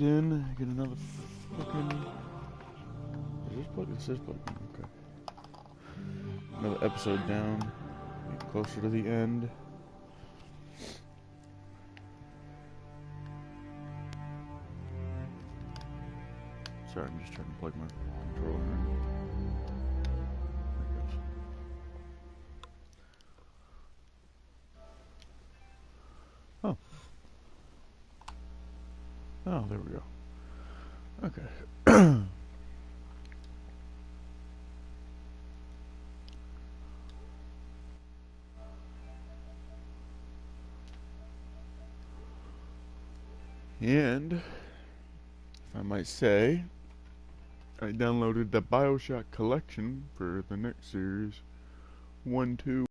In, get another fucking... Is this button? It's this button. Okay. Another episode down. Get closer to the end. Sorry, I'm just trying to plug my controller in. Oh. Oh, there we go. Okay. And, if I might say, I downloaded the BioShock collection for the next series. 1, 2.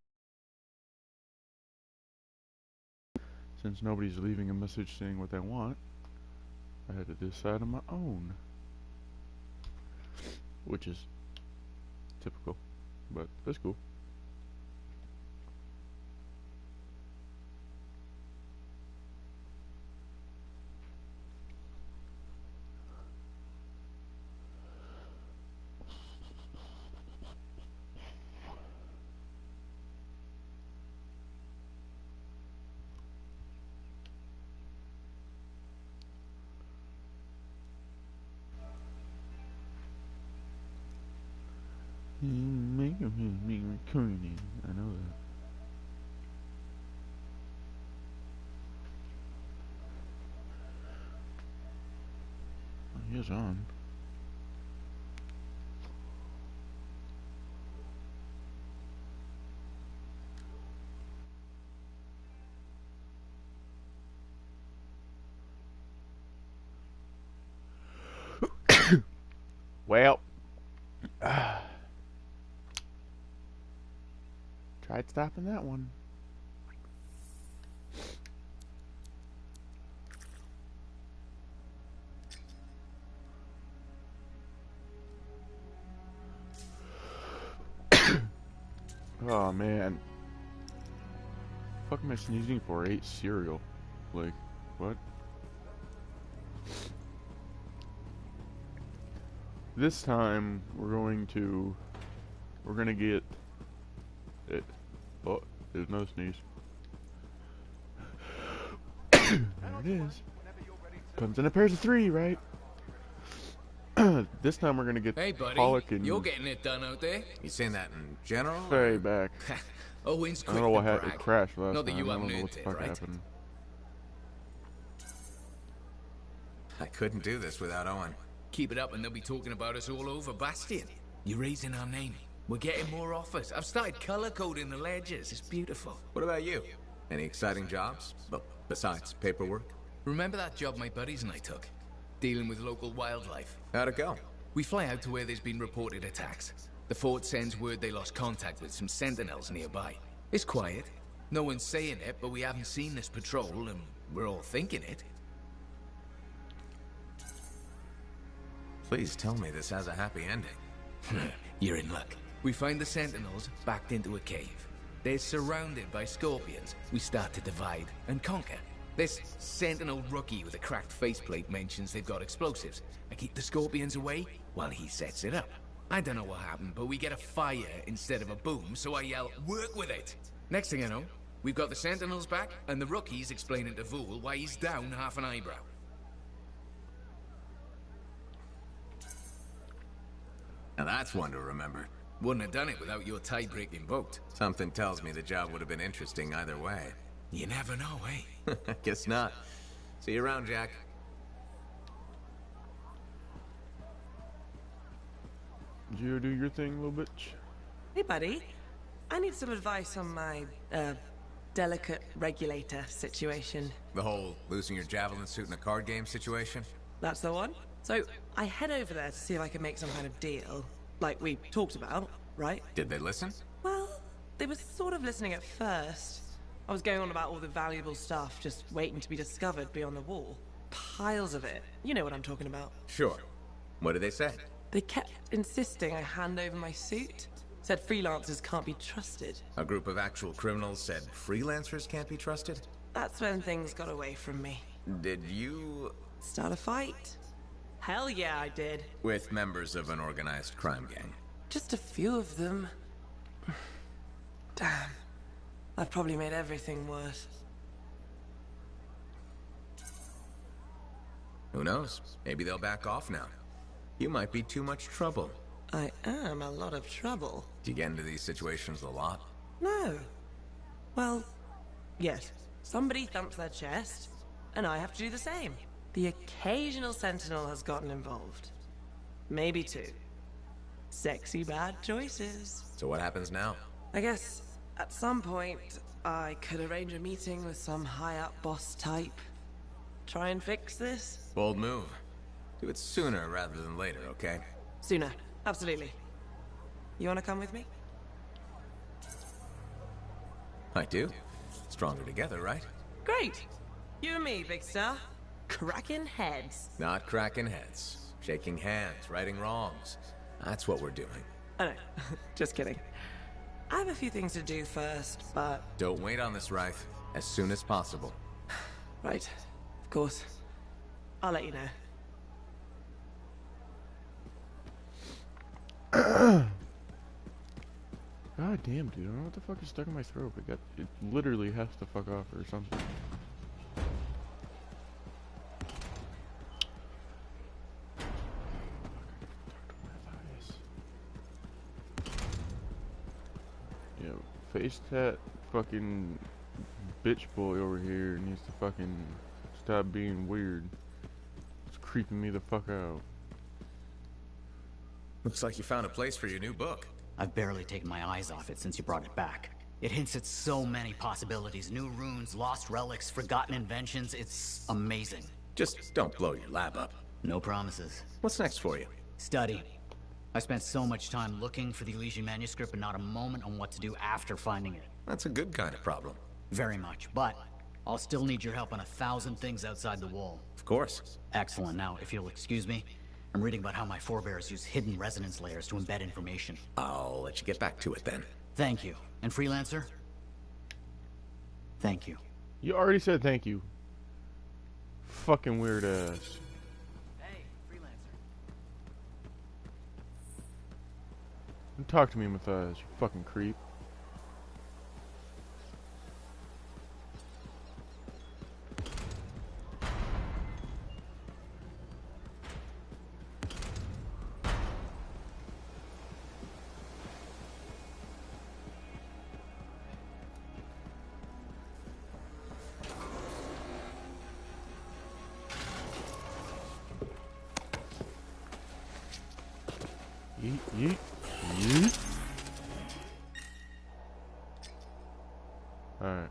Since nobody's leaving a message saying what they want, I had to decide on my own. Which is typical, but that's cool. I know that. He is on. Well, tried stopping that one. Oh man. Fuck am I sneezing for? I ate cereal. Like, what? This time we're gonna get it. Oh, there's no sneeze. There it is. Comes in a pairs of 3, right? This time we're gonna get Pollock and you're getting it done out there. You saying that in general? Faye back. Owen's I don't know what happened. It crashed last Not that time. you I don't haven't know what earned the it, fuck right? happened. I couldn't do this without Owen. Keep it up and they'll be talking about us all over Bastion. You're raising our name. We're getting more offers. I've started color coding the ledgers. It's beautiful. What about you? Any exciting jobs? Well, besides paperwork? Remember that job my buddies and I took? Dealing with local wildlife. How'd it go? We fly out to where there's been reported attacks. The fort sends word they lost contact with some sentinels nearby. It's quiet. No one's saying it, but we haven't seen this patrol, and we're all thinking it. Please tell me this has a happy ending. You're in luck. We find the sentinels backed into a cave. They're surrounded by scorpions. We start to divide and conquer. This sentinel rookie with a cracked faceplate mentions they've got explosives. I keep the scorpions away while he sets it up. I don't know what happened, but we get a fire instead of a boom, so I yell, "Work with it!" Next thing I know, we've got the sentinels back, and the rookie's explaining to Vool why he's down half an eyebrow. Now that's one to remember. Wouldn't have done it without your tie-breaking vote. Something tells me the job would have been interesting either way. You never know, eh? Guess not. See you around, Jack. Did you do your thing, little bitch? Hey, buddy. I need some advice on my, delicate regulator situation. The whole losing your javelin suit in a card game situation? That's the one? So, I head over there to see if I can make some kind of deal. Like we talked about, right? Did they listen? Well, they were sort of listening at first. I was going on about all the valuable stuff just waiting to be discovered beyond the wall. Piles of it. You know what I'm talking about. Sure. What did they say? They kept insisting I hand over my suit. Said freelancers can't be trusted. A group of actual criminals said freelancers can't be trusted? That's when things got away from me. Did you Start a fight? Hell yeah, I did. With members of an organized crime gang. Just a few of them. Damn. I've probably made everything worse. Who knows? Maybe they'll back off now. You might be too much trouble. I am a lot of trouble. Do you get into these situations a lot? No. Well, yes. Somebody thumps their chest, and I have to do the same. The occasional sentinel has gotten involved. Maybe two. Sexy bad choices. So what happens now? I guess at some point I could arrange a meeting with some high-up boss type. Try and fix this? Bold move. Do it sooner rather than later, okay? Sooner. Absolutely. You wanna come with me? I do. Stronger together, right? Great! You and me, big star. Cracking heads. Not cracking heads. Shaking hands, righting wrongs. That's what we're doing. I know. Just kidding. I have a few things to do first, but... Don't wait on this, Wraith. As soon as possible. Right. Of course. I'll let you know. God damn, dude. I don't know what the fuck is stuck in my throat, but it literally has to fuck off or something. Yeah, face tat fucking bitch boy over here needs to fucking stop being weird. It's creeping me the fuck out. Looks like you found a place for your new book. I've barely taken my eyes off it since you brought it back. It hints at so many possibilities. New runes, lost relics, forgotten inventions. It's amazing. Just don't blow your lab up. No promises. What's next for you? Study. I spent so much time looking for the Elysian manuscript and not a moment on what to do after finding it. That's a good kind of problem. Very much, but I'll still need your help on 1,000 things outside the wall. Of course. Excellent. Now, if you'll excuse me, I'm reading about how my forebears use hidden resonance layers to embed information. I'll let you get back to it then. Thank you. And Freelancer? Thank you. You already said thank you. Fucking weird ass. Hey, Freelancer. Don't talk to me, Matthias, you fucking creep. Yeet, yeet, yeet. Alright.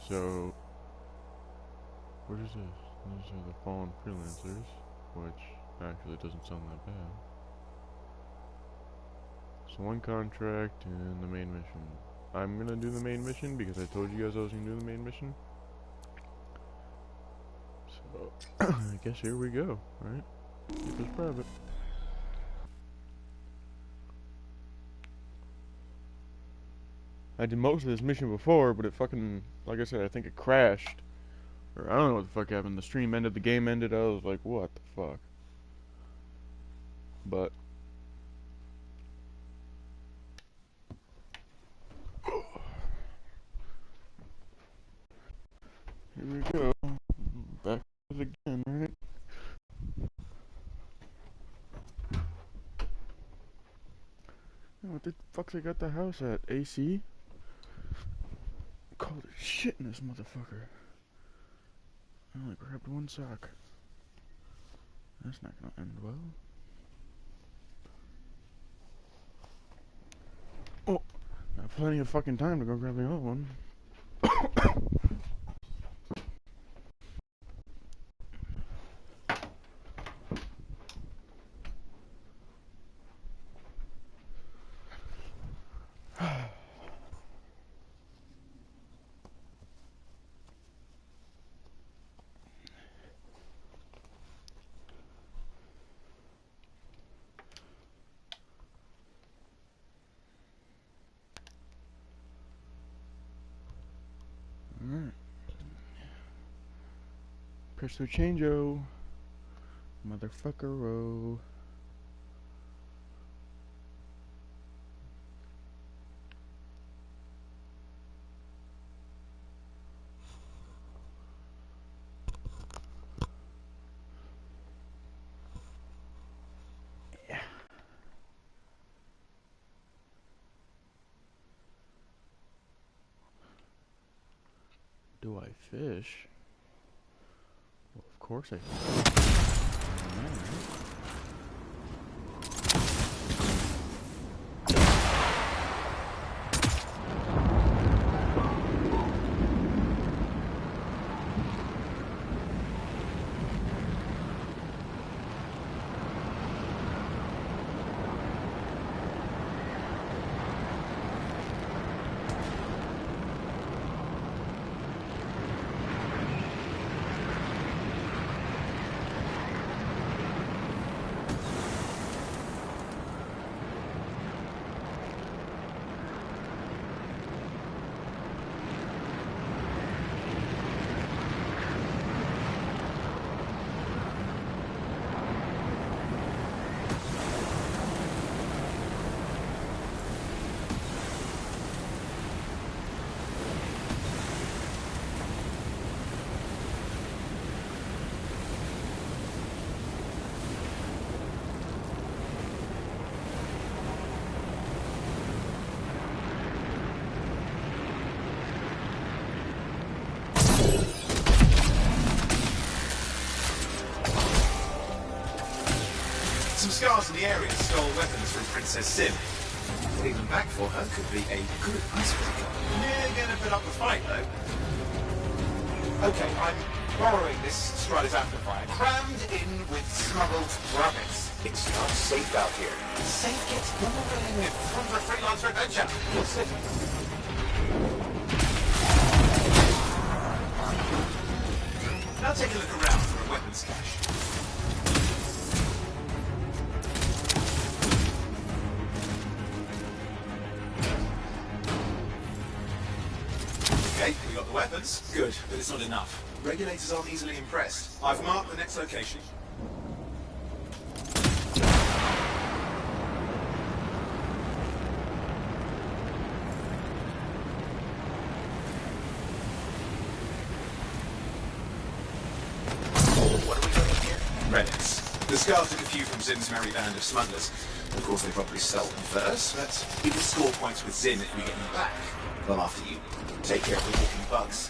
So, what is this? These are the fallen freelancers, which actually doesn't sound that bad. So one contract and the main mission. I'm gonna do the main mission because I told you guys I was gonna do the main mission. So, I guess here we go, right? Keep this private. I did most of this mission before, but it fucking, like I said, I think it crashed. Or I don't know what the fuck happened. The stream ended, the game ended, I was like, what the fuck? But here we go. Back to it again, right? What the fuck's I got the house at? AC? Cold as shit in this motherfucker. I only grabbed one sock. That's not gonna end well. Oh, I have plenty of fucking time to go grab the other one. Alright. Press the change-o. Motherfucker-o. Yeah. Do I fish? Well, of course I fish. Some scars in the area stole weapons from Princess Sim. Getting them back for her could be a good icebreaker. You're gonna put up a fight, though. Okay, I'm borrowing this Striders amplifier, crammed in with smuggled rabbits. It's not safe out here. Safe gets boring from the freelancer adventure. What's it? Now take a look around for a weapons cache. Okay, we got the weapons. Good, but it's not enough. Regulators aren't easily impressed. I've marked the next location. What are we doing here? Relics. The scars took a few from Zim's merry band of smugglers. Of course, they probably stole them first, but we can score points with Zim if we get them back. Well, after you take care of the walking bugs.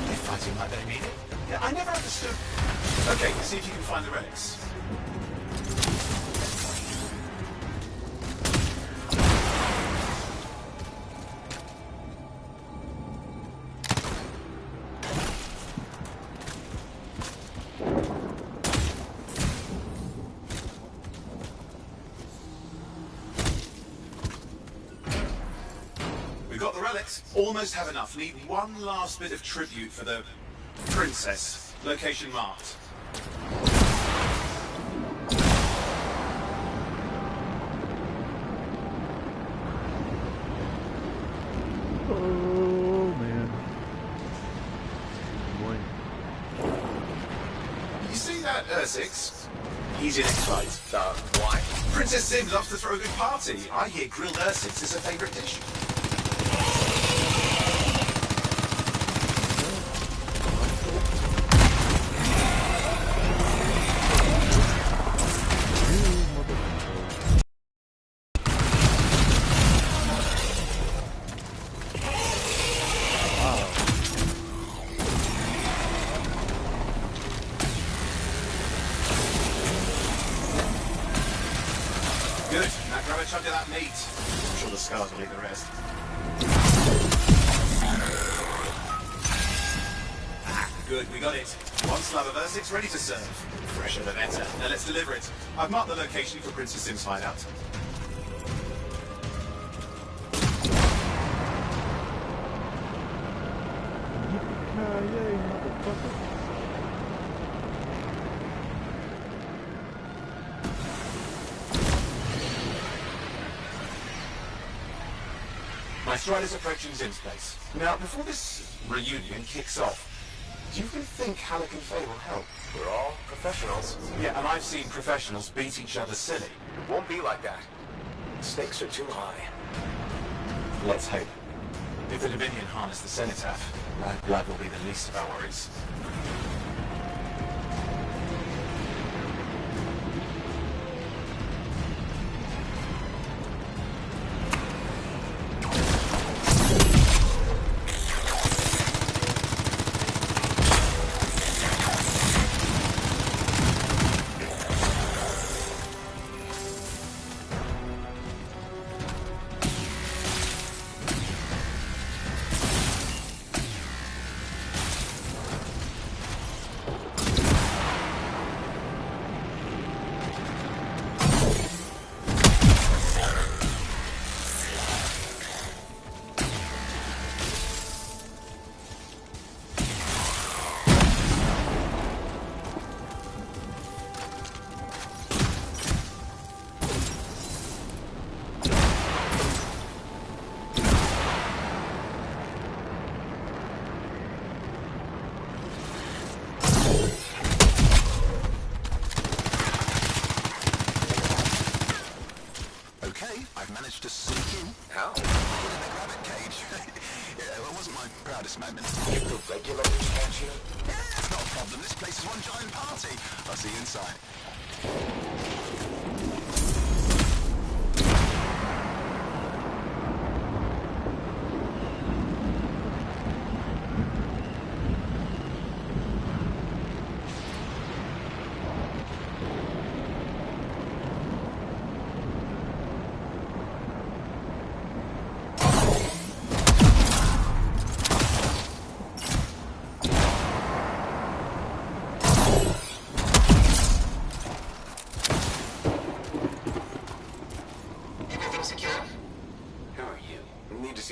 They're fighting like they mean it. Yeah, I never understood. Okay, see if you can find the relics. Got the relics. Almost have enough. Need one last bit of tribute for the princess. Location marked. Oh man. Boy. You see that Ursix? He's in X-Fight. Why? Princess Sim loves to throw a good party. I hear grilled Ursix is her favourite dish. Good. Now grab a chunk of that meat. I'm sure the scars will eat the rest. Ah, good, we got it. One slab of Ursix ready to serve. Fresher the better. Now let's deliver it. I've marked the location for Princess Sim's hideout. Yippee-ki-yay, motherfucker. My Strider's approaching Zim's place. Now, before this reunion kicks off, do you really think Halleck and Faye will help? We're all professionals. Yeah, and I've seen professionals beat each other silly. It won't be like that. The stakes are too high. Let's hope. If the Dominion harness the Cenotaph, that blood will be the least of our worries. I've managed to sneak in. How? In the rabbit cage. Yeah, well, it wasn't my proudest moment. You feel regular, can't you? Yeah, it's not a problem. This place is one giant party. I'll see you inside.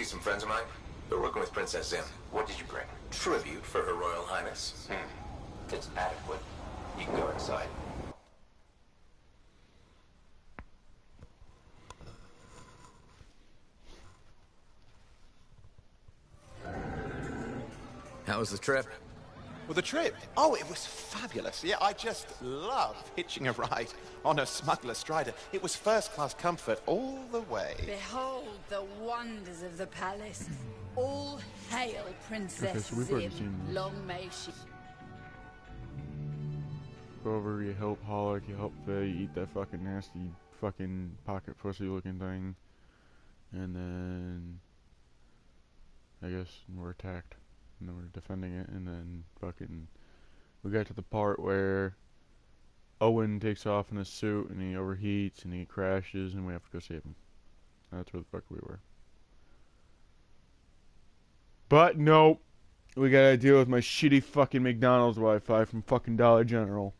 Some friends of mine. They're working with Princess Zim. What did you bring? Tribute for Her Royal Highness. It's adequate. You can go inside. How was the trip? Well, the trip? Oh, it was fabulous. Yeah, I just love hitching a ride on a smuggler strider. It was first-class comfort all the way. Behold the wonders of the palace. All hail Princess so we've already Zim. seen this. Long may she... Go over, you help Halleck, you help Faye, you eat that fucking nasty fucking pocket pussy looking thing. And then I guess we're attacked. And then we're defending it, and then fucking we got to the part where Owen takes off in his suit and he overheats and he crashes and we have to go save him. That's where the fuck we were. But nope, we gotta deal with my shitty fucking McDonald's Wi-Fi from fucking Dollar General.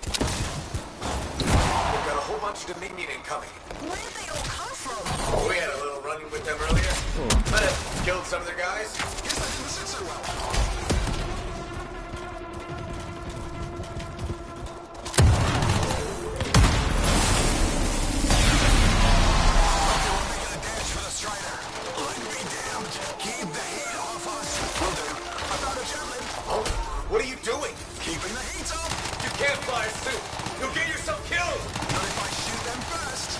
We've got a whole bunch of Dominion incoming. Where did they all come from? We had a little run-in with them earlier. Might have killed some of their guys. Guess that didn't sit so well. What are you doing? Keeping the heat up. You can't fly a suit. You'll get yourself killed. Not if I shoot them first.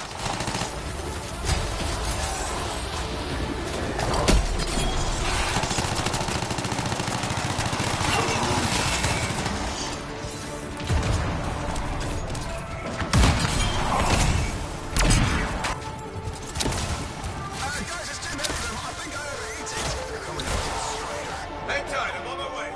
Guys, it's too many of them. I think I overheated. They're coming up to the strider. Hang tight. I'm on my way.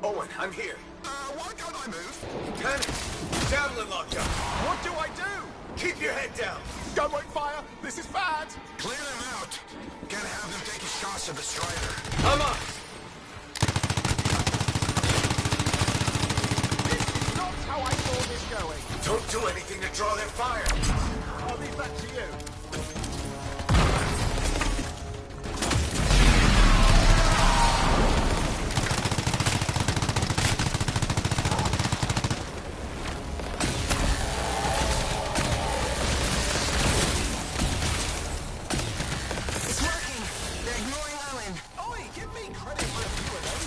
Owen, I'm here. Why can't I move? Panic! Javelin locked up! What do I do? Keep your head down! Gunway fire! This is bad! Clear them out! Can't have them taking shots at the strider. Come on! This is not how I saw this going. Don't do anything to draw their fire. I'll leave that to you. It's working. They're ignoring Owen. Oi, give me credit for a few of them.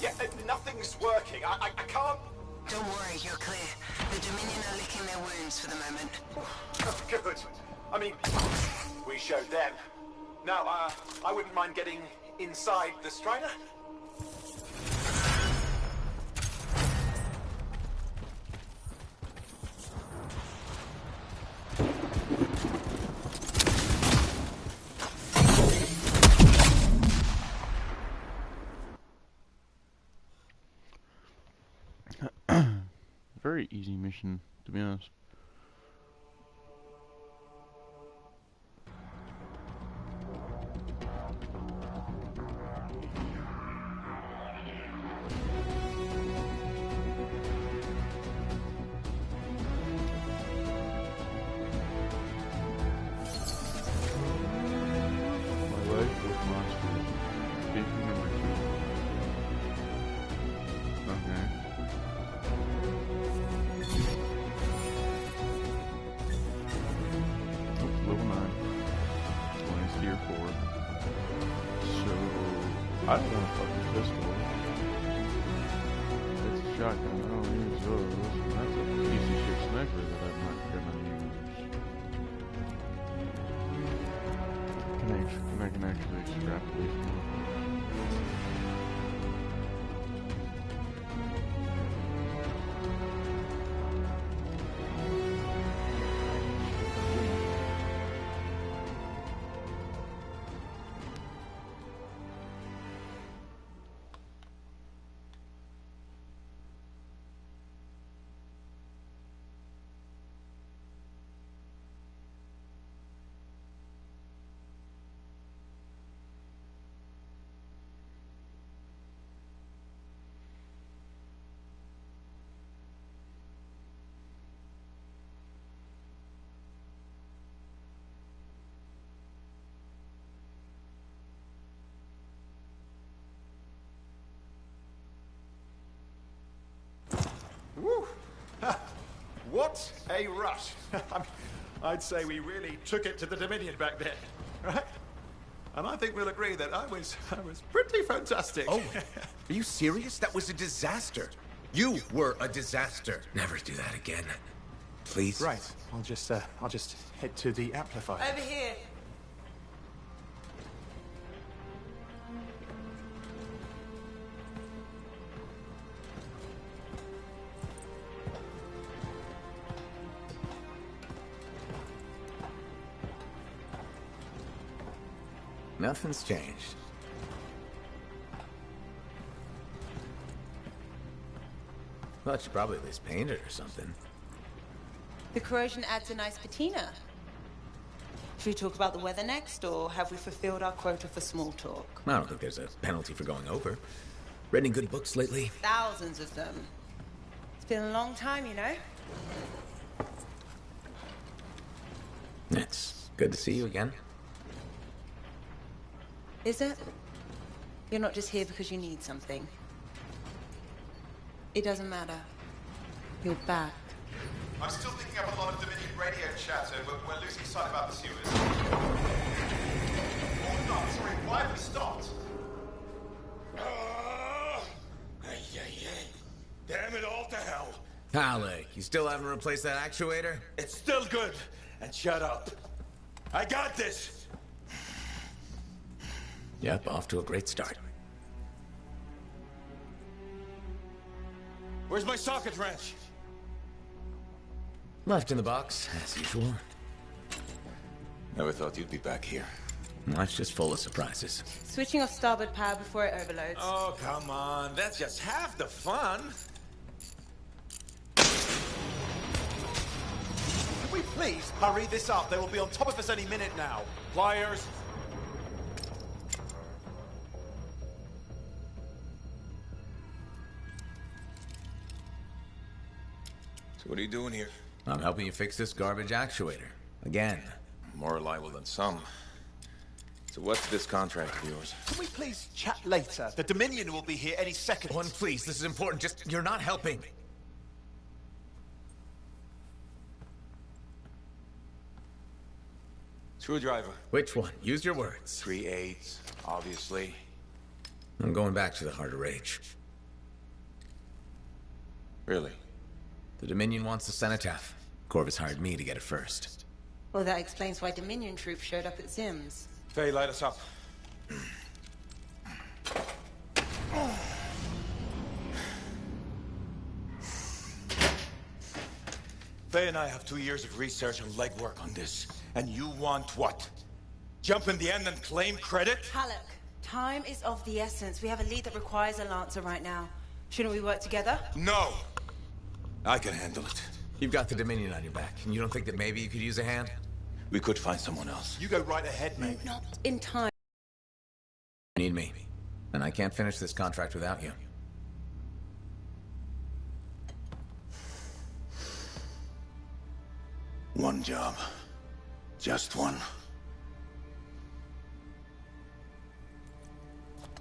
Yeah, nothing's working. I can't... Don't worry, you're clear. The Dominion are licking their wounds for the moment. Good. I mean, we showed them. Now, I wouldn't mind getting inside the Strider. Very easy mission, to be honest. My life with monsters. Speaking of which. Okay. Level 9. Mine's tier 4. So, I don't want a fucking pistol. It's a shotgun. I don't use those. That's a piece of shit sniper that I'm not gonna use. I can actually extrapolate from it. Woo! Ha! What a rush! I mean, I'd say we really took it to the Dominion back then, right? And I think we'll agree that I was pretty fantastic. Oh, are you serious? That was a disaster. You were a disaster. Never do that again. Please. Right. I'll just head to the amplifier. Over here. Nothing's changed. Well, it should probably at least paint it or something. The corrosion adds a nice patina. Should we talk about the weather next, or have we fulfilled our quota for small talk? I don't think there's a penalty for going over. Read any good books lately? Thousands of them. It's been a long time, you know? It's good to see you again. Is it? You're not just here because you need something. It doesn't matter. You're back. I'm still picking up a lot of Dominion radio chatter, but we're losing sight about the sewers. Oh, not. Sorry, why have we stopped? Damn it all to hell. Alec, you still haven't replaced that actuator? It's still good. And shut up. I got this. Yep, off to a great start. Where's my socket wrench? Left in the box, as usual. Never thought you'd be back here. Life's just full of surprises. Switching off starboard power before it overloads. Oh, come on. That's just half the fun. Can we please hurry this up? They will be on top of us any minute now. Pliers. So what are you doing here? I'm helping you fix this garbage actuator. Again. More reliable than some. So what's this contract of yours? Can we please chat later? The Dominion will be here any second. One, please. This is important. Just, you're not helping. Screwdriver. Which one? Use your words. 3/8, obviously. I'm going back to the Heart of Rage. Really? The Dominion wants the cenotaph. Corvus hired me to get it first. Well, that explains why Dominion troops showed up at Zim's. Faye, light us up. Faye and I have 2 years of research and legwork on this. And you want what? Jump in the end and claim credit? Halleck, time is of the essence. We have a lead that requires a Lancer right now. Shouldn't we work together? No! I can handle it. You've got the Dominion on your back, and you don't think that maybe you could use a hand? We could find someone else. You go right ahead, mate. Not in time. You need me. And I can't finish this contract without you. One job. Just one.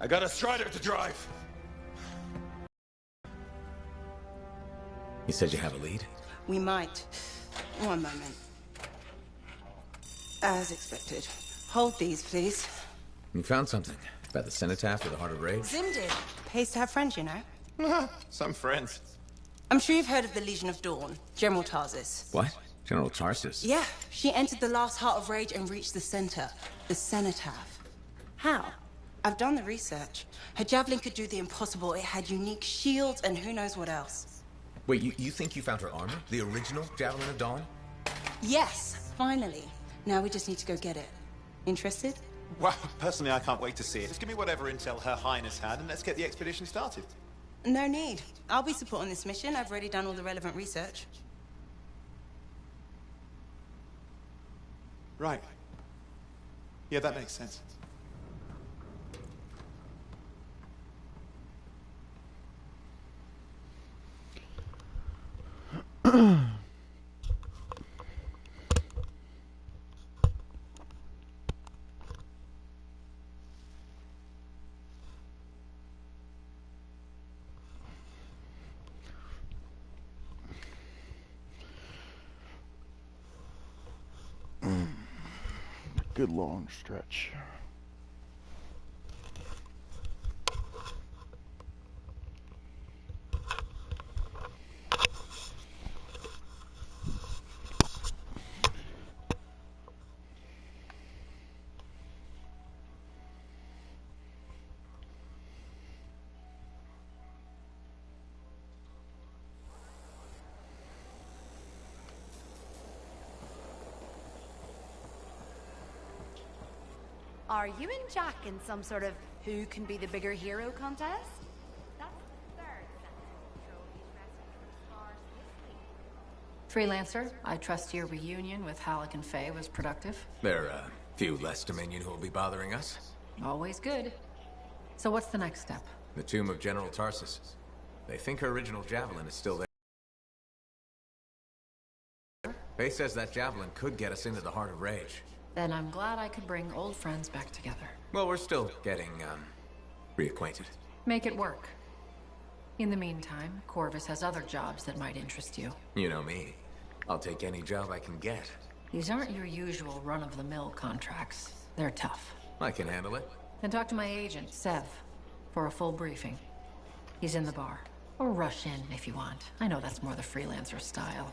I got a Strider to drive. You said you have a lead? We might. One moment. As expected. Hold these, please. You found something. About the cenotaph or the Heart of Rage? Zim did. Pays to have friends, you know. Some friends. I'm sure you've heard of the Legion of Dawn. General Tarsus. What? General Tarsus? Yeah, she entered the last Heart of Rage and reached the center. The cenotaph. How? I've done the research. Her javelin could do the impossible. It had unique shields and who knows what else. Wait, you think you found her armor? The original Javelin of Dawn? Yes, finally. Now we just need to go get it. Interested? Well, personally, I can't wait to see it. Just give me whatever intel Her Highness had, and let's get the expedition started. No need. I'll be supporting this mission. I've already done all the relevant research. Right. Yeah, that makes sense. Good long stretch. Are you and Jack in some sort of who can be the bigger hero contest? That's the third Freelancer, I trust your reunion with Halleck and Faye was productive. There are a few less Dominion who will be bothering us. Always good. So what's the next step? The tomb of General Tarsus. They think her original javelin is still there. Faye says that javelin could get us into the Heart of Rage. Then I'm glad I could bring old friends back together. Well, we're still getting, reacquainted. Make it work. In the meantime, Corvus has other jobs that might interest you. You know me. I'll take any job I can get. These aren't your usual run-of-the-mill contracts. They're tough. I can handle it. Then talk to my agent, Sev, for a full briefing. He's in the bar. Or rush in if you want. I know that's more the freelancer style.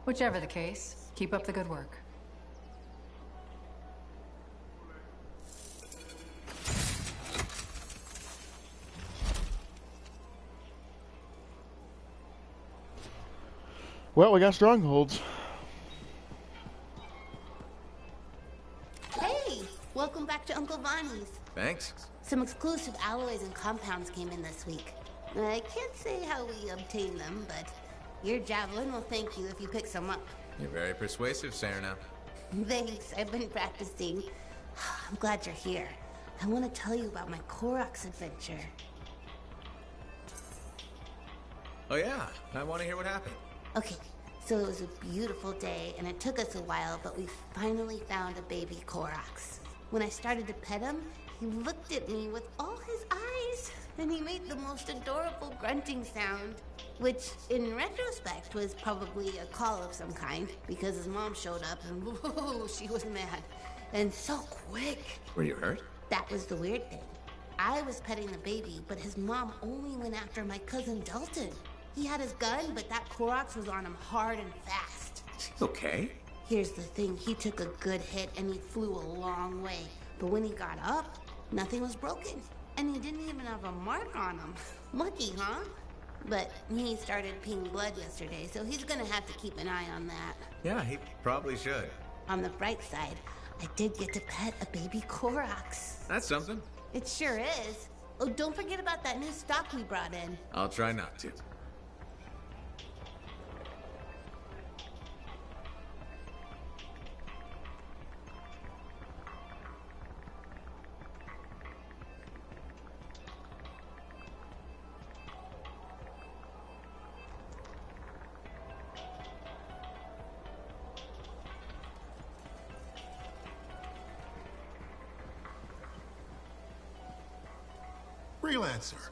Whichever the case, keep up the good work. Well, we got strongholds. Hey, welcome back to Uncle Vonnie's. Thanks. Some exclusive alloys and compounds came in this week. I can't say how we obtained them, but your javelin will thank you if you pick some up. You're very persuasive, Serena. Thanks, I've been practicing. I'm glad you're here. I want to tell you about my Koroks adventure. Oh yeah, I want to hear what happened. Okay, so it was a beautiful day, and it took us a while, but we finally found a baby Koroks. When I started to pet him, he looked at me with all his eyes, and he made the most adorable grunting sound, which, in retrospect, was probably a call of some kind, because his mom showed up, and whoa, she was mad. And so quick. Were you hurt? That was the weird thing. I was petting the baby, but his mom only went after my cousin Dalton. He had his gun, but that Koroks was on him hard and fast. Okay. Here's the thing, he took a good hit and he flew a long way. But when he got up, nothing was broken. And he didn't even have a mark on him. Lucky, huh? But he started peeing blood yesterday, so he's gonna have to keep an eye on that. Yeah, he probably should. On the bright side, I did get to pet a baby Koroks. That's something. It sure is. Oh, don't forget about that new stock we brought in. I'll try not to. Freelancer.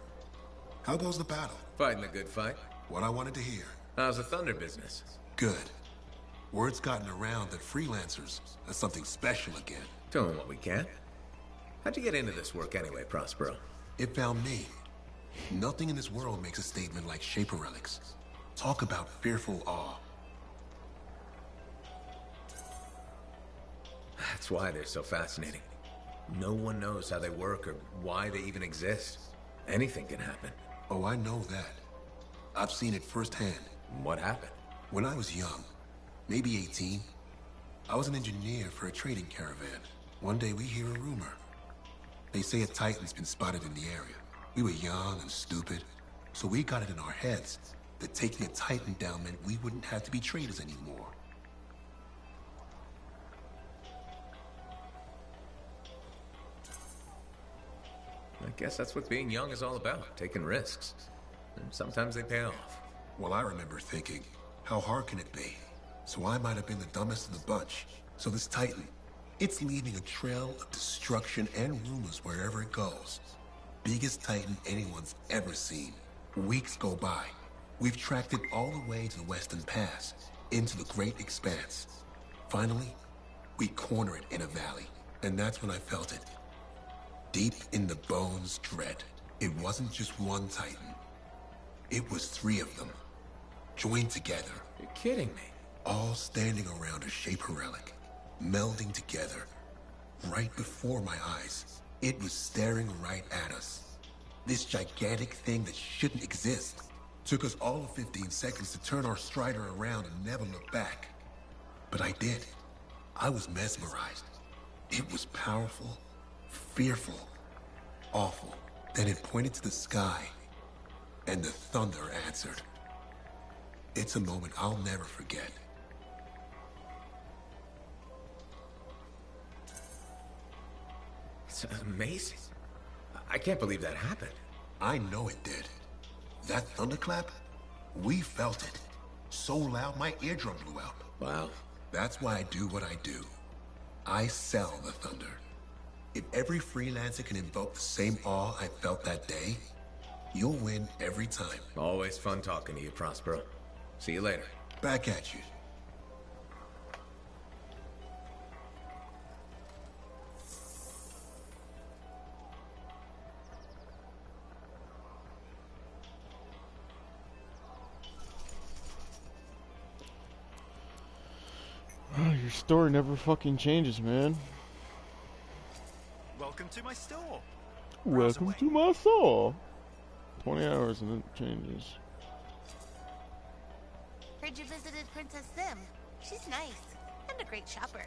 How goes the battle? Fighting a good fight. What I wanted to hear. How's the Thunder business? Good. Word's gotten around that freelancers are something special again. Doing what we can. How'd you get into this work anyway, Prospero? It found me. Nothing in this world makes a statement like Shaper relics. Talk about fearful awe. That's why they're so fascinating. No one knows how they work or why they even exist. Anything can happen. Oh, I know that. I've seen it firsthand. What happened? When I was young, maybe 18, I was an engineer for a trading caravan. One day we hear a rumor. They say a Titan's been spotted in the area. We were young and stupid, so we got it in our heads that taking a Titan down meant we wouldn't have to be traders anymore. I guess that's what being young is all about, taking risks. And sometimes they pay off. Well, I remember thinking, how hard can it be? So I might have been the dumbest of the bunch. So this Titan, it's leaving a trail of destruction and rumors wherever it goes. Biggest Titan anyone's ever seen. Weeks go by. We've tracked it all the way to the Western Pass, into the Great Expanse. Finally, we corner it in a valley. And that's when I felt it. Deep in the bones dread. It wasn't just one Titan. It was 3 of them, joined together. You're kidding me. All standing around a Shaper relic, melding together. Right before my eyes, it was staring right at us. This gigantic thing that shouldn't exist. Took us all of 15 seconds to turn our Strider around and never look back. But I did. I was mesmerized. It was powerful, fearful, awful. Then it pointed to the sky, and the thunder answered. It's a moment I'll never forget. It's amazing. I can't believe that happened. I know it did. That thunderclap, we felt it. So loud my eardrum blew out. Wow. That's why I do what I do. I sell the thunder. If every freelancer can invoke the same awe I felt that day, you'll win every time. Always fun talking to you, Prospero. See you later. Back at you. Oh, your store never fucking changes, man. Welcome to my store. Welcome to my store. 20 hours and then it changes. Heard you visited Princess Sim. She's nice and a great shopper.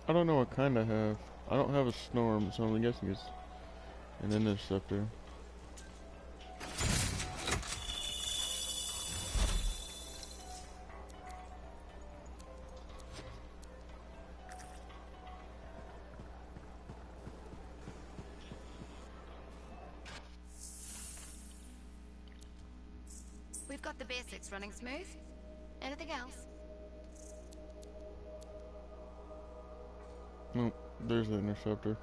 I don't know what kind I have. I don't have a storm, so I'm guessing it's an interceptor. We've got the basics running smooth. Anything else? No, there's the interceptor.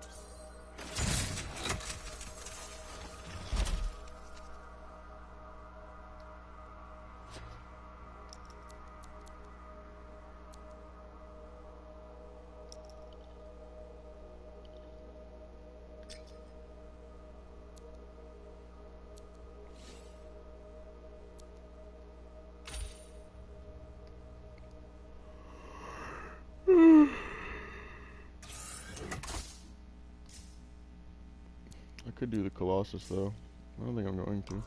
I could do the Colossus though. I don't think I'm going to.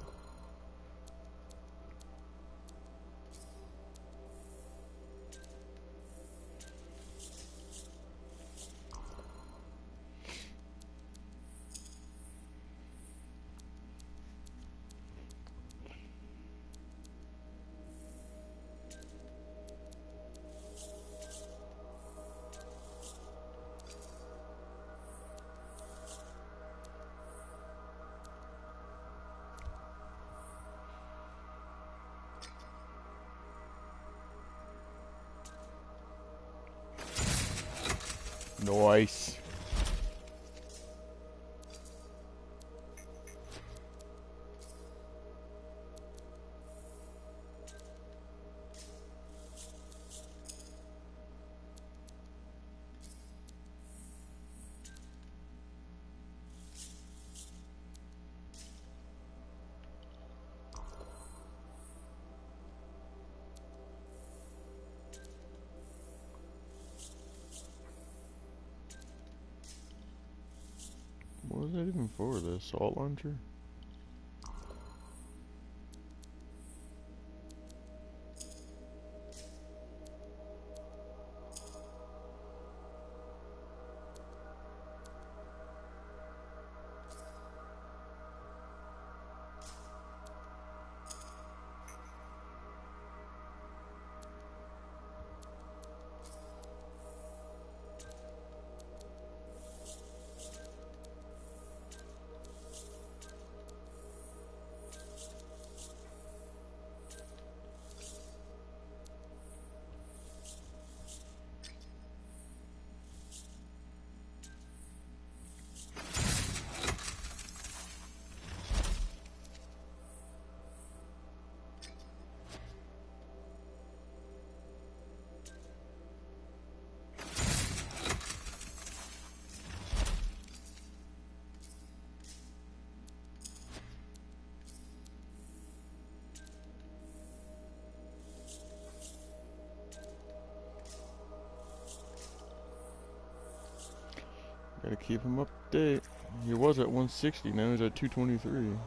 Nice. What was that even for? The assault launcher? Gotta keep him up to date. He was at 160, now he's at 223.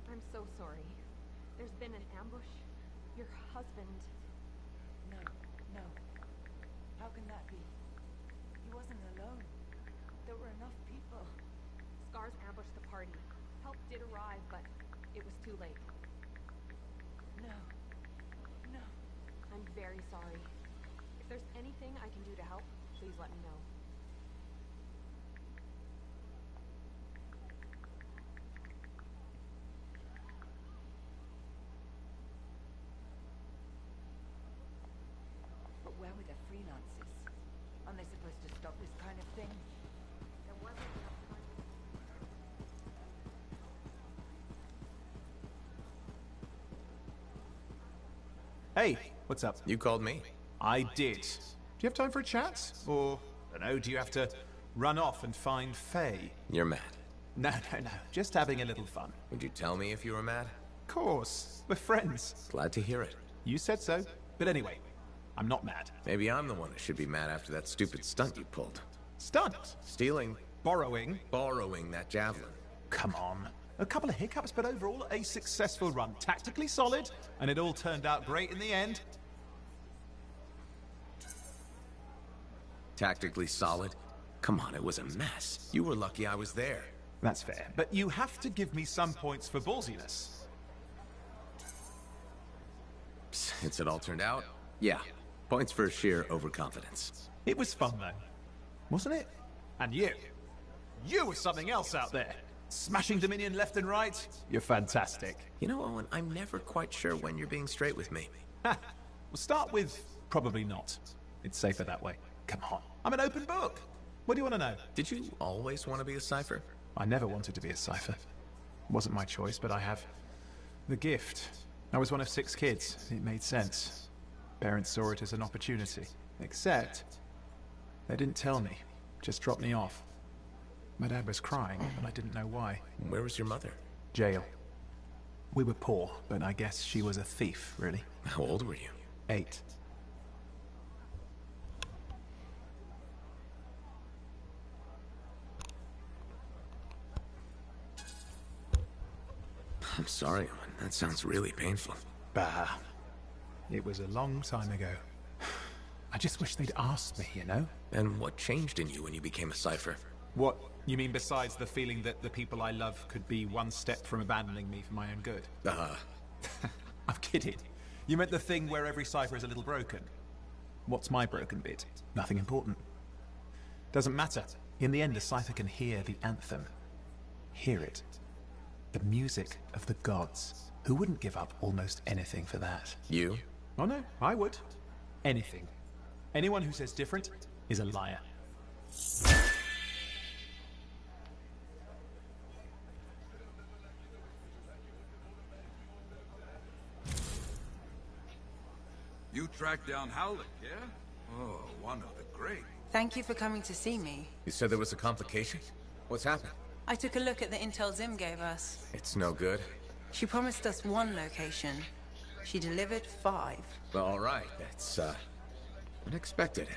I'm so sorry. There's been an ambush. Your husband... No. How can that be? He wasn't alone. There were enough people. Scars ambushed the party. Help did arrive, but it was too late. No. I'm very sorry. If there's anything I can do to help, please let me know. But where were the freelancers? Aren't they supposed to stop this kind of thing? There wasn't enough time. Hey, what's up? You called me. I did. Do you have time for a chat? Or, I don't know, do you have to run off and find Faye? You're mad. No. Just having a little fun. Would you tell me if you were mad? Of course. We're friends. Glad to hear it. You said so. But anyway, I'm not mad. Maybe I'm the one who should be mad after that stupid stunt you pulled. Stunt? Stealing. Borrowing. Borrowing that javelin. Come on. A couple of hiccups, but overall a successful run. Tactically solid, and it all turned out great in the end. Tactically solid? Come on, it was a mess. You were lucky I was there. That's fair, but you have to give me some points for ballsiness. Since it all turned out, yeah. Points for sheer overconfidence. It was fun, though. Wasn't it? And you. You were something else out there. Smashing Dominion left and right. You're fantastic. You know, Owen, I'm never quite sure when you're being straight with me. Ha! We'll start with probably not. It's safer that way. Come on. I'm an open book. What do you want to know? Did you always want to be a cipher? I never wanted to be a cipher. It wasn't my choice, but I have the gift. I was one of 6 kids. It made sense. Parents saw it as an opportunity. Except, they didn't tell me. Just dropped me off. My dad was crying, and I didn't know why. Where was your mother? Jail. We were poor, but I guess she was a thief, really. How old were you? 8. I'm sorry, Owen. That sounds really painful. Bah. It was a long time ago. I just wish they'd asked me, you know? And what changed in you when you became a cipher? What? You mean besides the feeling that the people I love could be one step from abandoning me for my own good? I'm kidding. You meant the thing where every cipher is a little broken. What's my broken bit? Nothing important. Doesn't matter. In the end, a cipher can hear the anthem. Hear it. The music of the gods. Who wouldn't give up almost anything for that? You? Oh no, I would. Anything. Anyone who says different is a liar. You tracked down Howlick, yeah? Oh, one of the great. Thank you for coming to see me. You said there was a complication? What's happened? I took a look at the intel Zim gave us. It's no good. She promised us 1 location. She delivered 5. Well, all right. That's, unexpected.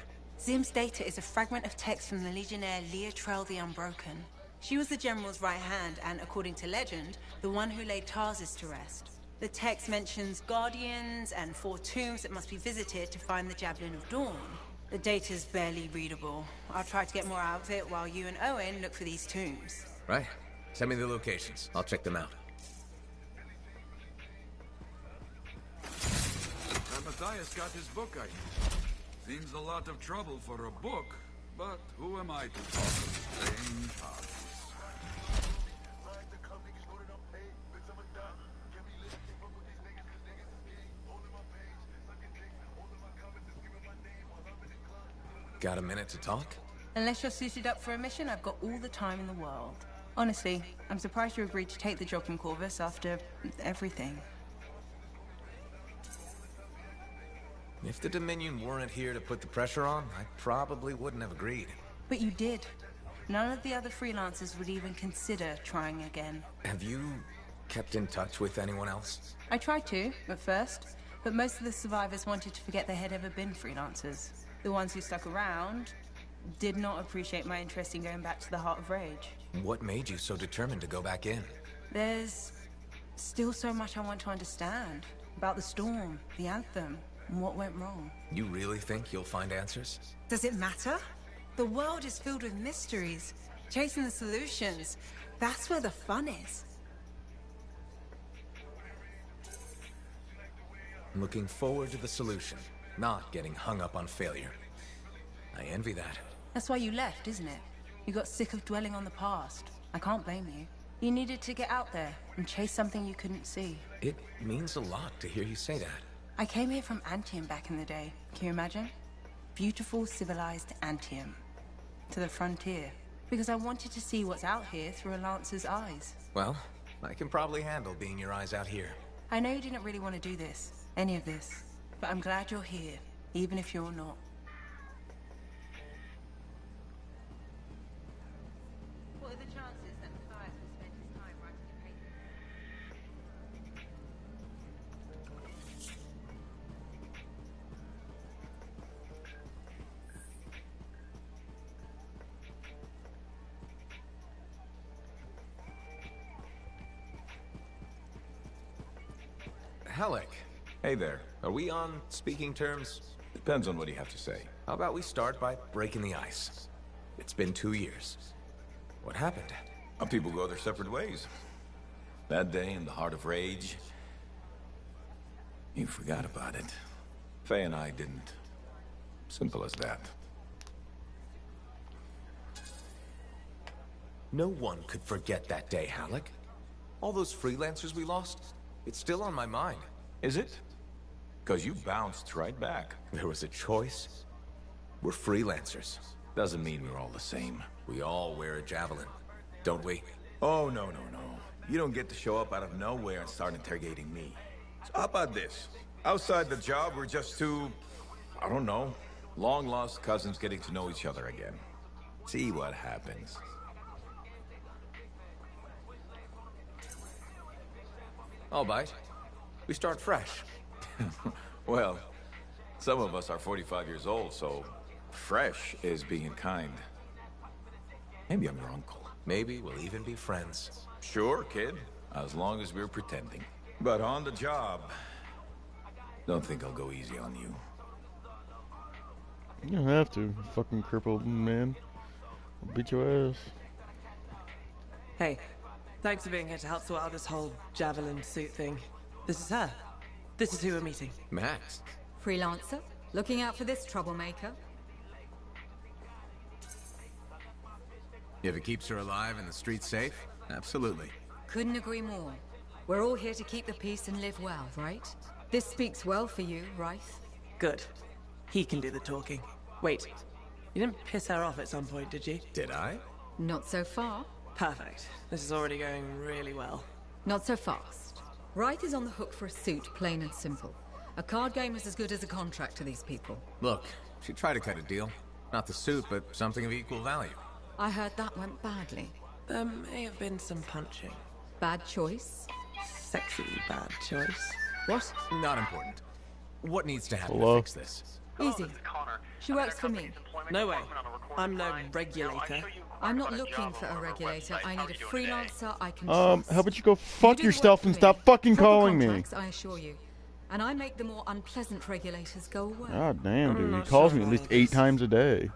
Zim's data is a fragment of text from the Legionnaire Leotrel the Unbroken. She was the General's right hand and, according to legend, the one who laid Tarsus to rest. The text mentions guardians and 4 tombs that must be visited to find the Javelin of Dawn. The data's barely readable. I'll try to get more out of it while you and Owen look for these tombs. Right. Send me the locations. I'll check them out. Matthias got his book, I hear. Seems a lot of trouble for a book, but who am I to talk of playing cards? Got a minute to talk? Unless you're suited up for a mission, I've got all the time in the world. Honestly, I'm surprised you agreed to take the job from Corvus after everything. If the Dominion weren't here to put the pressure on, I probably wouldn't have agreed. But you did. None of the other freelancers would even consider trying again. Have you kept in touch with anyone else? I tried to, at first, but most of the survivors wanted to forget they had ever been freelancers. The ones who stuck around did not appreciate my interest in going back to the Heart of Rage. What made you so determined to go back in? There's still so much I want to understand. About the storm, the Anthem, and what went wrong. You really think you'll find answers? Does it matter? The world is filled with mysteries. Chasing the solutions, that's where the fun is. I'm looking forward to the solution, not getting hung up on failure. I envy that. That's why you left, isn't it? You got sick of dwelling on the past. I can't blame you. You needed to get out there and chase something you couldn't see. It means a lot to hear you say that. I came here from Anthem back in the day. Can you imagine? Beautiful, civilized Anthem. To the frontier. Because I wanted to see what's out here through a Lancer's eyes. Well, I can probably handle being your eyes out here. I know you didn't really want to do this. Any of this. But I'm glad you're here, even if you're not. What are the chances that Matthias will spend his time writing a paper? Halleck. Hey there. Are we on speaking terms? Depends on what you have to say. How about we start by breaking the ice? It's been 2 years. What happened? People go their separate ways. That day in the heart of rage, you forgot about it. Faye and I didn't. Simple as that. No one could forget that day, Halleck. All those freelancers we lost, it's still on my mind. Is it? Because you bounced right back. There was a choice. We're freelancers. Doesn't mean we're all the same. We all wear a javelin, don't we? Oh, no. You don't get to show up out of nowhere and start interrogating me. So how about this? Outside the job, we're just two, I don't know, long-lost cousins getting to know each other again. See what happens. I'll bite. We start fresh. Well, some of us are 45 years old, so fresh is being kind. Maybe I'm your uncle. Maybe we'll even be friends. Sure, kid. As long as we're pretending. But on the job, don't think I'll go easy on you. You don't have to, you fucking crippled man. I'll beat your ass. Hey, thanks for being here to help sort out this whole javelin suit thing. This is her. This is who we're meeting. Max. Freelancer? Looking out for this troublemaker? If it keeps her alive and the streets safe, absolutely. Couldn't agree more. We're all here to keep the peace and live well, right? This speaks well for you, Rice. Good. He can do the talking. Wait, you didn't piss her off at some point, did you? Did I? Not so far. Perfect. This is already going really well. Not so fast. Wright is on the hook for a suit, plain and simple. A card game is as good as a contract to these people. Look, she tried to cut a deal. Not the suit, but something of equal value. I heard that went badly. There may have been some punching. Bad choice? Sexy bad choice. What? Not important. What needs to happen Hello? to fix this? Easy. She works for me. No way. I'm no regulator. I'm not looking for a regulator. I need a freelancer I can How trust. about you go fuck do the yourself work and for stop me. fucking Proper calling me? contracts, I assure you. And I make the more unpleasant regulators go away. God damn, I'm dude. He not calls sure me at about least all 8 this. times a day.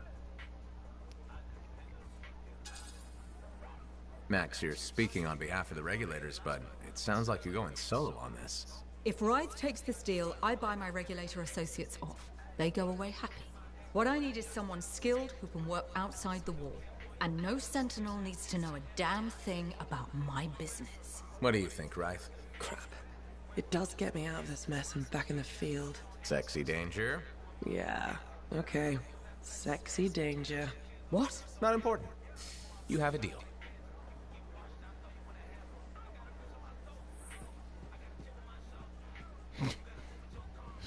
Max, you're speaking on behalf of the regulators, but it sounds like you're going solo on this. If Wright takes this deal, I buy my regulator associates off. They go away happy. What I need is someone skilled who can work outside the wall. And no sentinel needs to know a damn thing about my business. What do you think, Wright? Crap. It does get me out of this mess and back in the field. Sexy danger? Yeah. Okay. Sexy danger. What? Not important. You have a deal.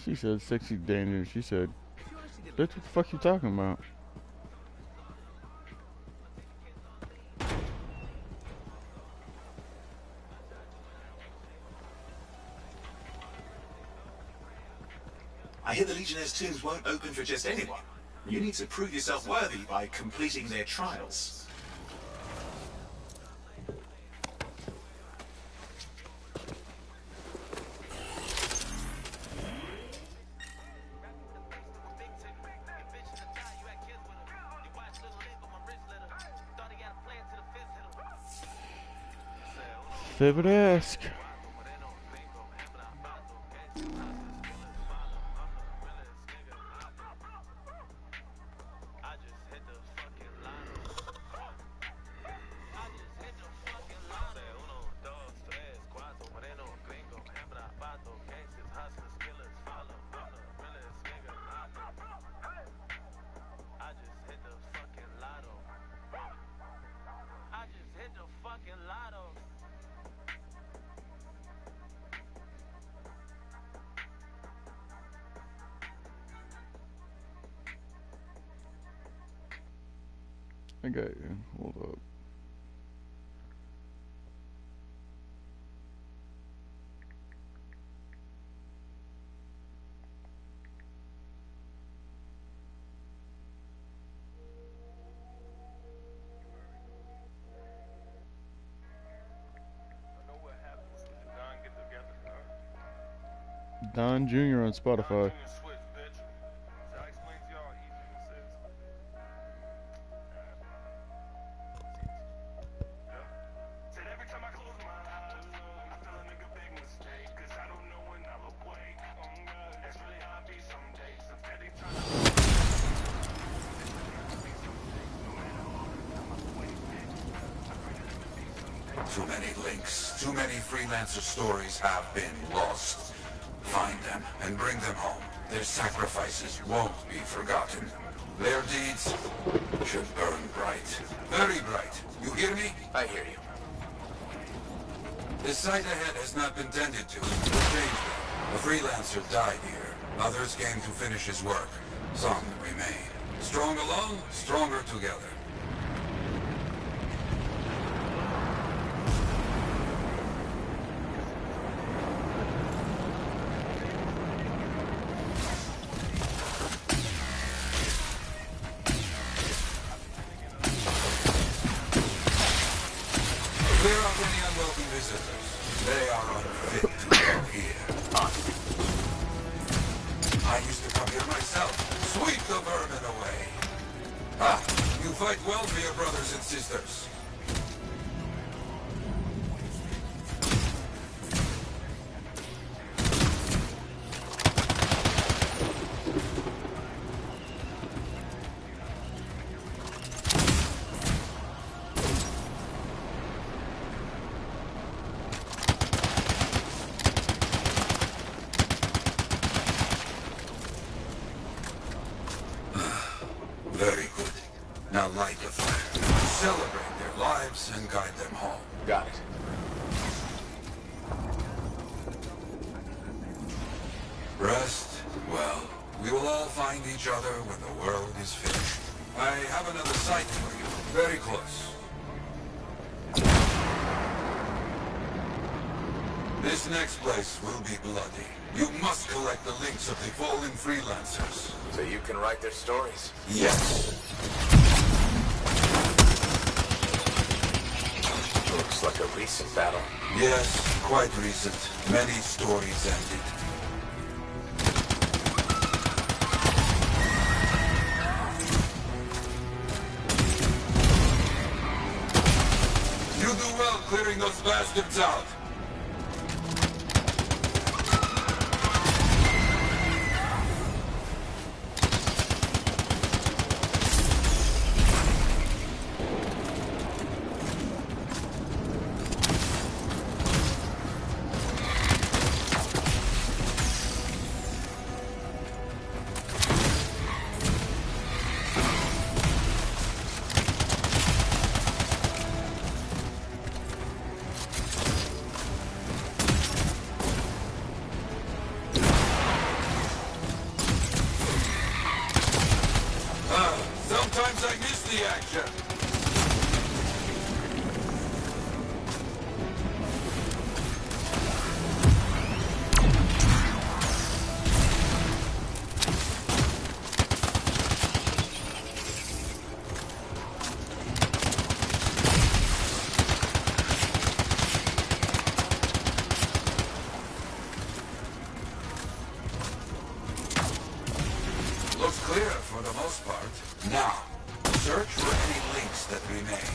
She said sexy danger. She said, bitch, what the fuck you talking about? I hear the Legionnaires' tombs won't open for just anyone. You need to prove yourself worthy by completing their trials. Favorite ask. I got you. Hold up. Don Jr. on Spotify. Too many links, too many freelancer stories have been lost. Find them and bring them home. Their sacrifices won't be forgotten. Their deeds should burn bright. Very bright. You hear me? I hear you. The site ahead has not been tended to. We'll change that. A freelancer died here. Others came to finish his work. Some remain. Strong alone, stronger together. Clear out any unwelcome visitors. They are unfit to go here. I used to come here myself. Sweep the vermin away. Ah, you fight well for your brothers and sisters. Very good. Now light the fire. Celebrate their lives and guide them home. Got it. Rest? Well, we will all find each other when the world is finished. I have another site for you. Very close. This next place will be bloody. You must collect the links of the fallen freelancers. So you can write their stories? Yes. Looks like a recent battle. Yes, quite recent. Many stories ended. You do well clearing those bastards out. Sometimes I miss the action. Looks clear for the most part. Now, search for any links that remain.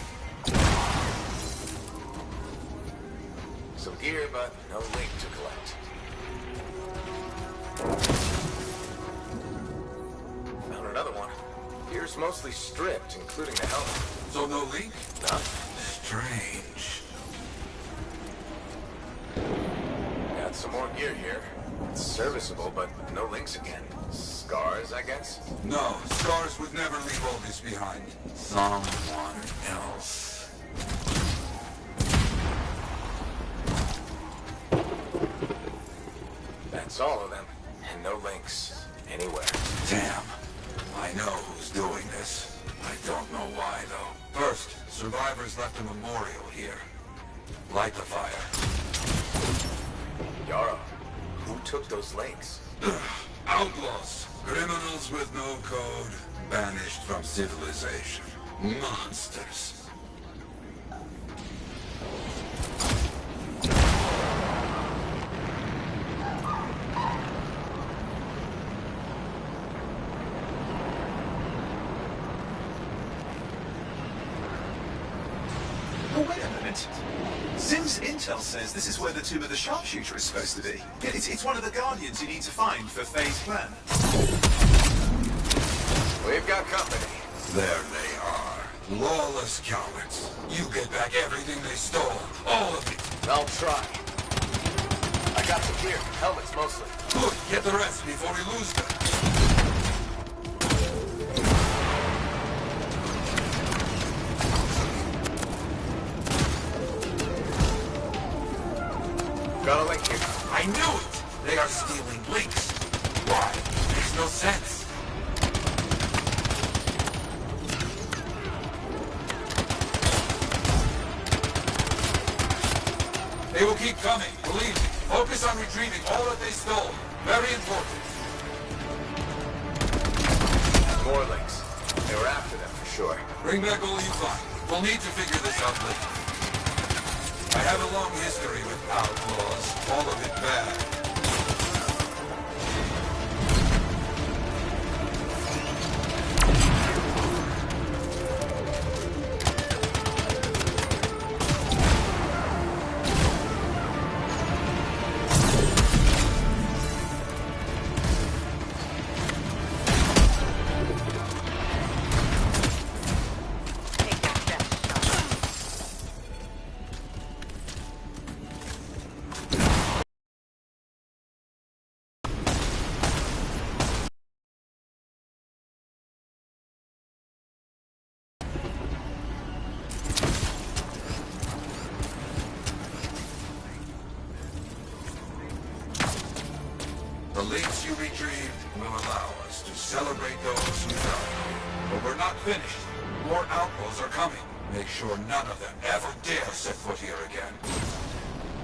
Some gear, but no link to collect. Found another one. Gear's mostly stripped, including the helmet. So no link? No. Strange. Got some more gear here. It's serviceable, but no links again. Scars, I guess? No, Scars would never leave all this behind. Someone else. That's all of them. And no links. Anywhere. Damn. I know who's doing this. I don't know why, though. First, survivors left a memorial here. Light the fire. Yara, who took those links? Outlaws. Criminals with no code. Banished from civilization. Monsters. Oh, wait a minute. Zim's intel says this is where the tomb of the sharpshooter is supposed to be. It's one of the Guardians you need to find for Faye's plan. We've got company. There they are. Lawless cowards. You get back everything they stole. All of it. I'll try. I got the gear. Helmets mostly. Good. Get the rest before we lose them. Got a link here. I knew it! They are stealing links. Why? Makes no sense. They will keep coming, believe me. Focus on retrieving all that they stole. Very important. More links. They were after them for sure. Bring back all you find. We'll need to figure this out later. I have a long history with outlaws, all of it bad. The links you retrieved will allow us to celebrate those who died. But we're not finished. More outlaws are coming. Make sure none of them ever dare set foot here again.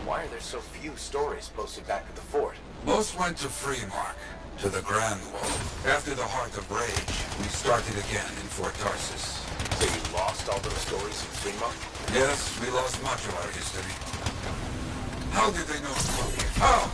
Why are there so few stories posted back at the fort? Most went to Freemark, to the Grand Wall. After the Heart of Rage, we started again in Fort Tarsus. So you lost all those stories in Freemark? Yes, we lost much of our history. How did they know to come here? How?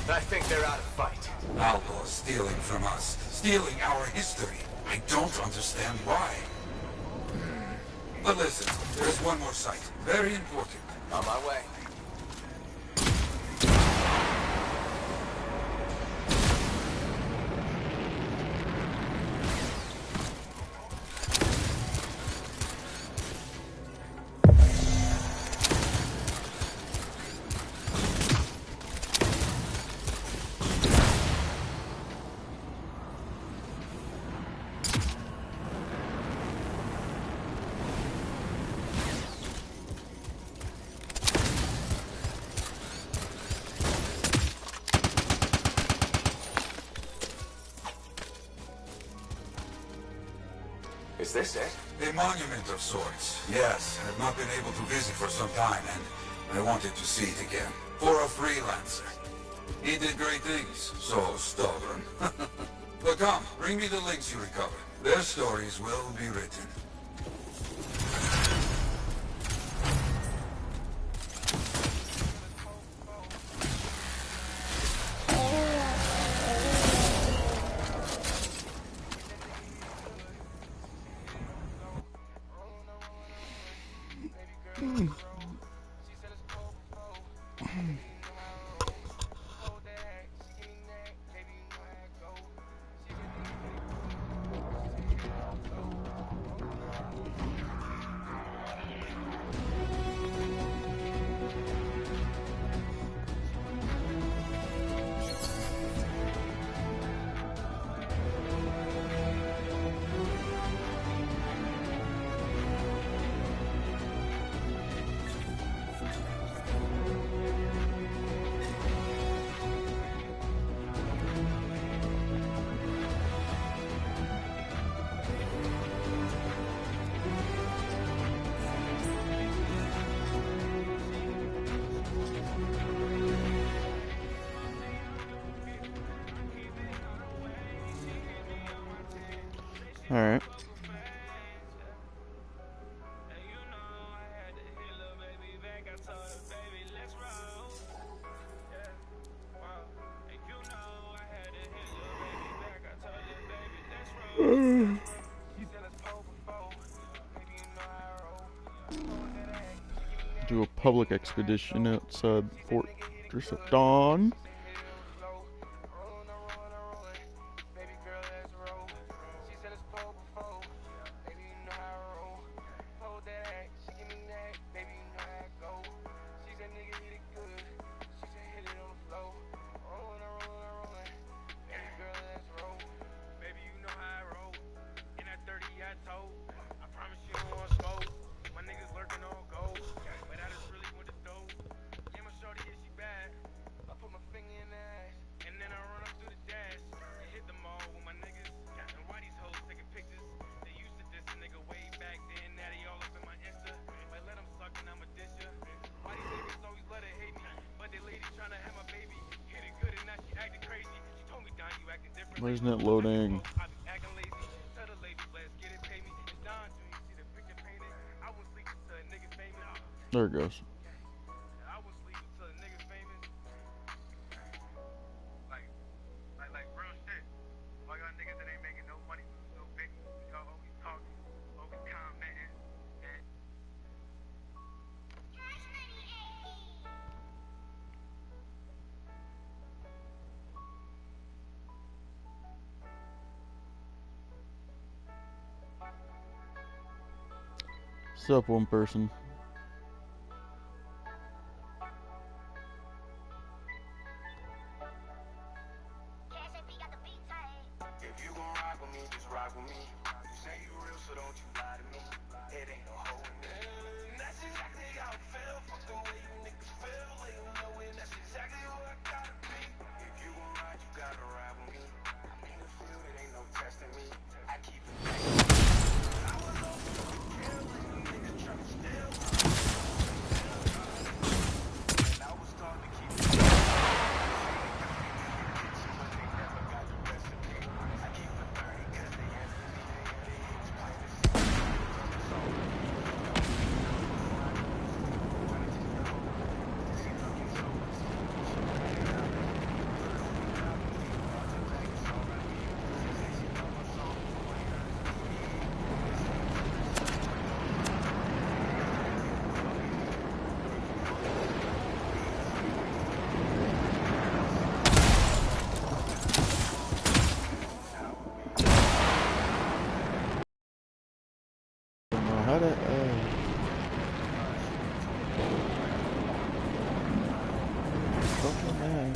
I think they're out of fight. Outlaws stealing from us. Stealing our history. I don't understand why. But listen, there's one more site. Very important. On my way. Is this it? A monument of sorts. Yes, I've not been able to visit for some time, and I wanted to see it again. For a freelancer. He did great things. So stubborn. But come, bring me the links you recovered. Their stories will be written. Alright. Do a public expedition outside Fortress of Dawn. Why isn't it loading? There it goes. What's up, one person? How to fucking man.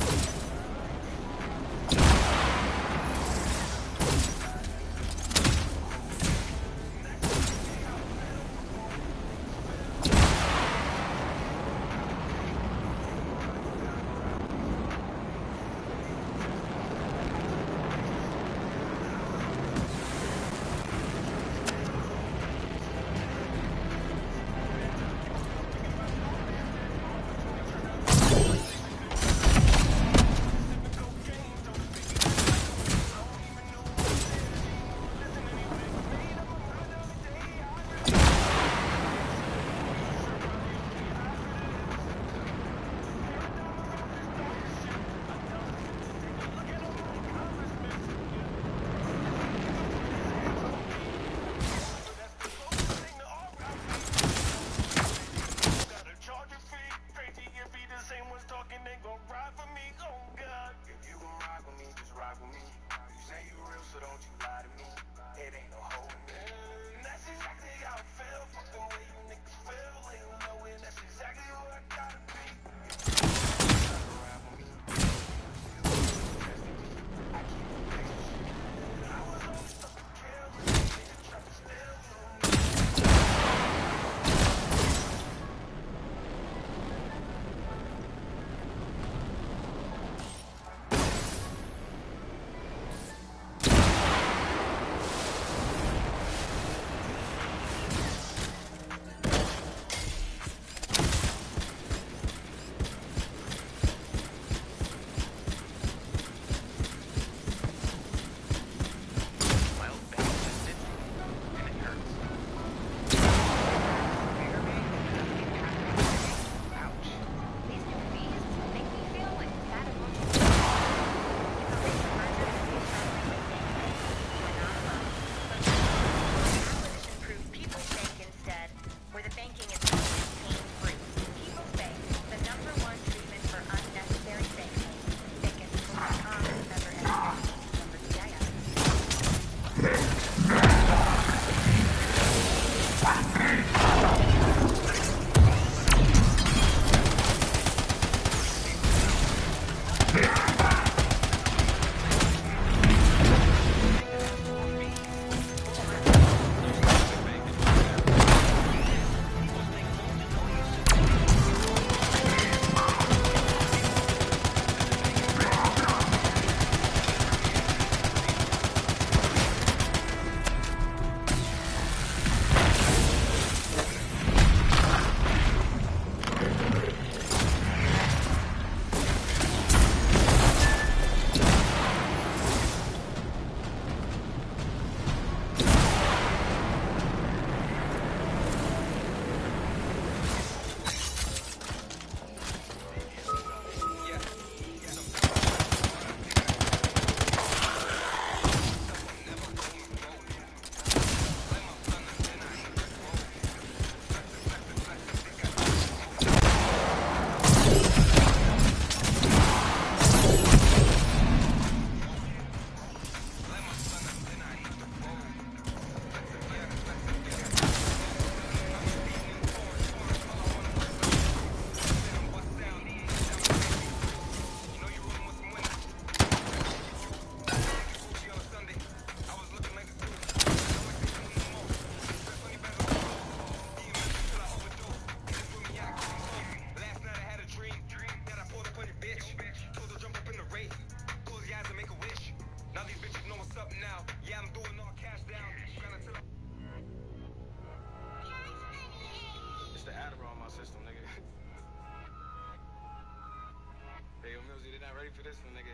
wait for this one, nigga.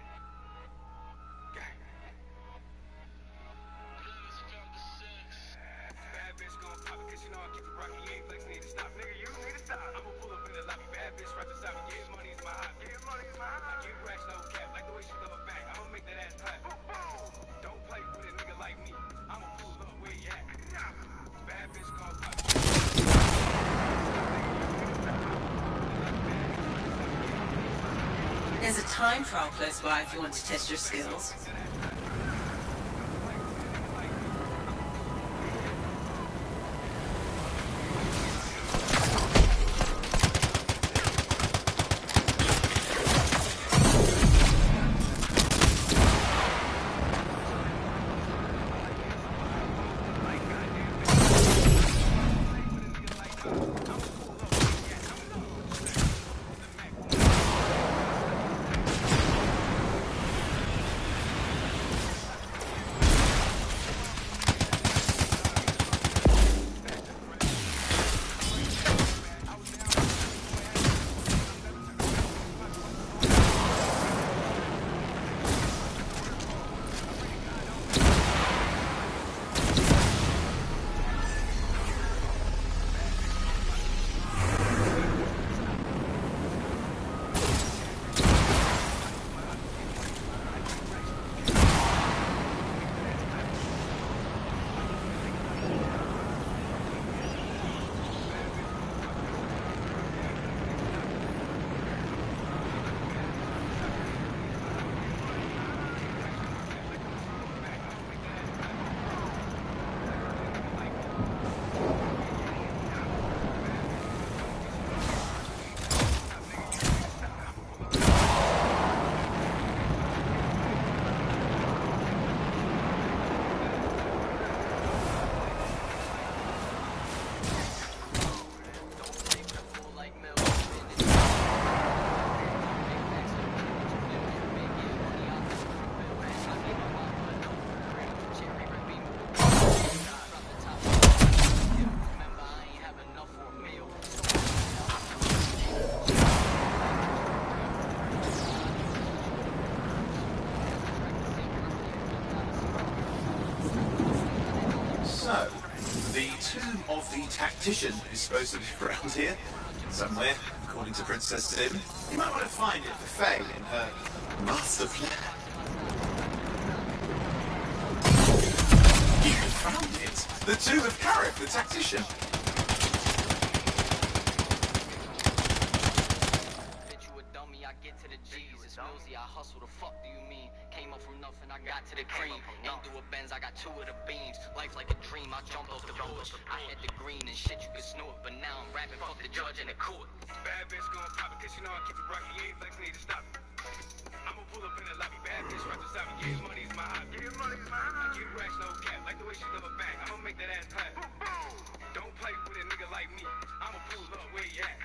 Gang. Bad bitch gon' pop it, cause you know I keep it rockin'. You ain't flex, need to stop. Nigga, you need to stop. I'ma pull up in the lobby. Bad bitch right beside me. Yeah, money's my hobby. Yeah, money's my hobby. I get racks, no cap. Like the way she throw it back. I'ma make that ass clap. Don't play with a nigga like me. I'ma pull up where you at. Bad bitch gon' pop it. There's a time trial close by if you want to test your skills. The tactician is supposed to be around here somewhere, according to Princess Sim. You might want to find it for Faye in her master plan. You found it! The tomb of Karif, the tactician. Bet you a dummy, I get to the G's. It's Millsy, I hustle. The fuck do you mean? Came up from nothing, I got to the cream. Ain't through a Benz, I got two of the beams. Life like a dream, I jump off the porch. I had the green and shit you could snort, but now I'm rapping, fuck the judge in the court. Bad bitch gon' pop it, cause you know I keep it rockin'. You ain't flex, need to stop. I'ma pull up in the lobby. Bad bitch right beside me. Yeah, money's my hobby. Yeah, money's my hobby. I get racks, no cap. Like the way she throw it back. I'ma make that ass clap. Don't play with a nigga like me. I'ma pull up where you at.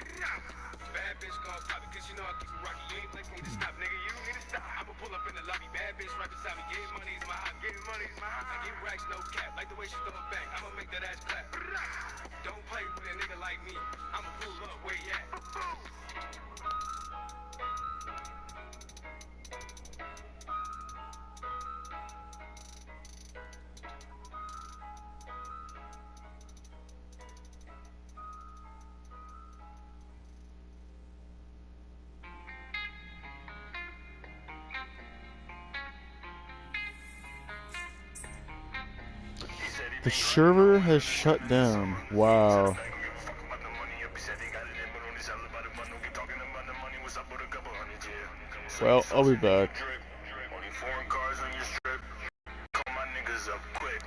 Bad bitch gon' pop it, cause you know I keep it rockin'. You ain't flex, need to stop. Nigga, you need to stop. I'ma pull up in the lobby. Bad bitch right beside me. Yeah, money's my hobby. Yeah, money's my hobby. I get racks, no cap. Like the way she throw it back. I'ma make that ass clap. Don't play with a nigga like me. I'ma pull up where you at. The server has shut down. Wow. Well, I'll be back.